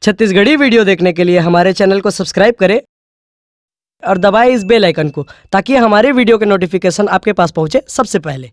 Chhattisgarhi video देखने के लिए हमारे चैनल को सब्सक्राइब करें और दबाएं इस बेल आइकन को ताकि हमारे वीडियो के नोटिफिकेशन आपके पास पहुंचे सबसे पहले।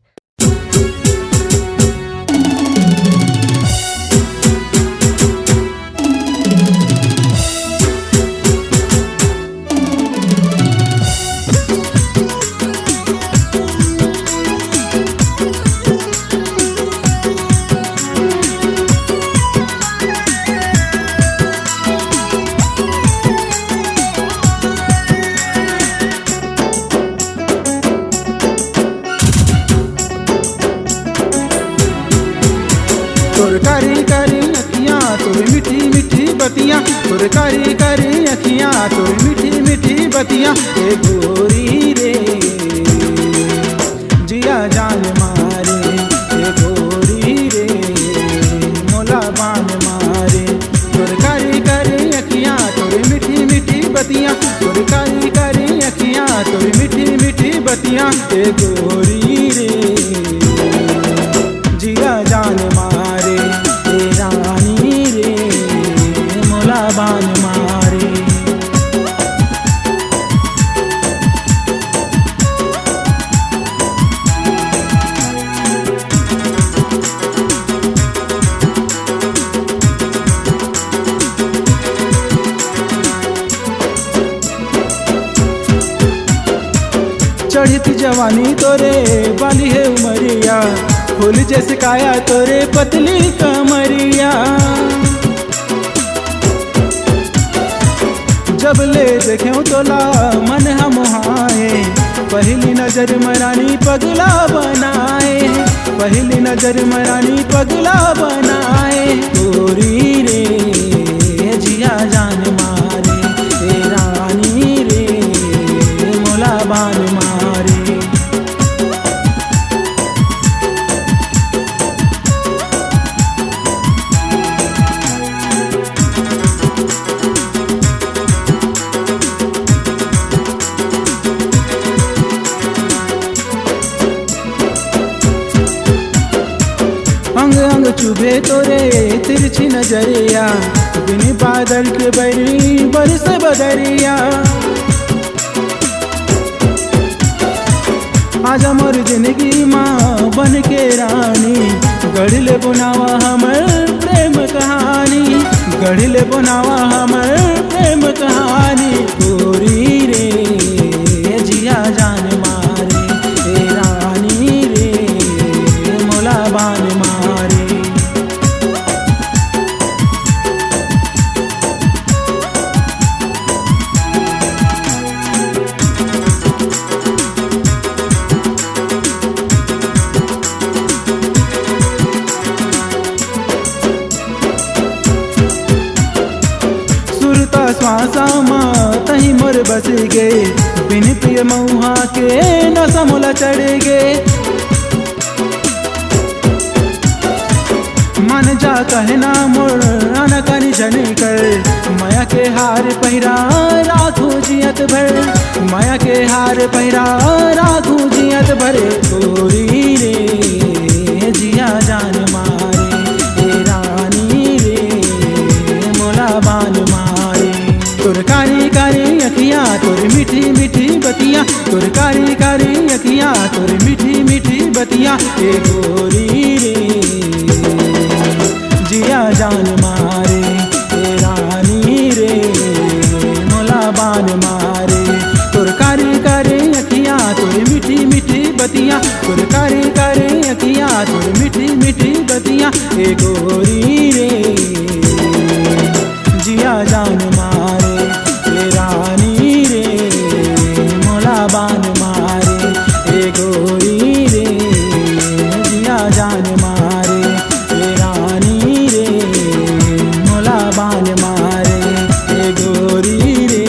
तोर कारी कारी अखियाँ तोर मीठी मीठी बतियाँ, तोर कारी कारी अखियाँ तोर मीठी मीठी बतियाँ। ए गोरी रे जिया जान मारे, ए गोरी रे मोला बान मारे। तोर कारी कारी अखियाँ तोर मीठी मीठी बतियाँ, तोर कारी कारी अखियाँ तोर मीठी मीठी बतियाँ। ए गोरी रे जिया जान मारे, ए रानी रे मोला बान मारे। चढ़ित जवानी तोरे बाली है उमरिया, फूल जैसे काया तोरे पतली कमरिया। जब ले देखे तोला मन हम हाए, पहली नजर मरानी पगला बनाए, पहली नजर मरानी पगला बनाए। गोरी रे जिया जान मारे, ए रानी रे मोला बान मारे। अंग अंग चुभे तोरे तिरछी नजरिया, बिनी बादल के बरी बरस बदरिया। आजा मोर जिंदगी माँ बन के रानी, गढ़ले बुनावा हमर प्रेम कहानी, गढ़ले बुनावा हमर प्रेम कहानी। गोरी रे जिया जान मारे, ए रानी रे मोला बान मारे। सुरता श्वासा माँ तही मोर बस गे, बिन प्रिय मऊहा के नशा मोला चढ़ गे। मन जा कहना मोर अनकन जन कर, माया के हार पहिरा राखू जियत भर, माया के हार पहिरा राखू जियत भर। गोरी रे जिया जान मारे, ए रानी रे मोला बान मारे। तोर कारी कारी अखियाँ तोर मीठी मीठी बतियाँ, तोर कारी कारी अखियाँ तोर मीठी मीठी बतियाँ। ए गोरी रे जिया जान मारे, ए रानी रे मोला बान मारे। तोर कारी कारी अखियाँ तोर मीठी मीठी बतियाँ, तोर कारी कारी अखियाँ तोर मीठी मीठी बतियाँ। ए गोरी रे जिया जान मारे, ए रानी रे मोला बान मारे। ए गोरी रे जिया जान मारे, ए रानी रे मोला बान मारे। ए गोरी रे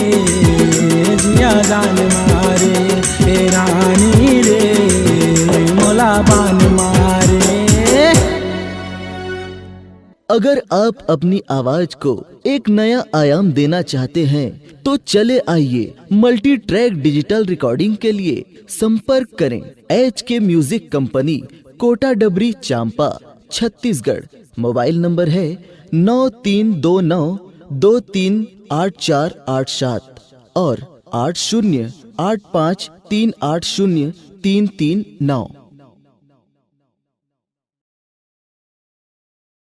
जिया जान मारे, ए रानी रे मोला बान मारे। अगर आप अपनी आवाज को एक नया आयाम देना चाहते हैं तो चले आइए मल्टी ट्रैक डिजिटल रिकॉर्डिंग के लिए संपर्क करें HK म्यूजिक कंपनी, कोटा डबरी, चांपा, छत्तीसगढ़। मोबाइल नंबर है 9329 238487 और 8085380339।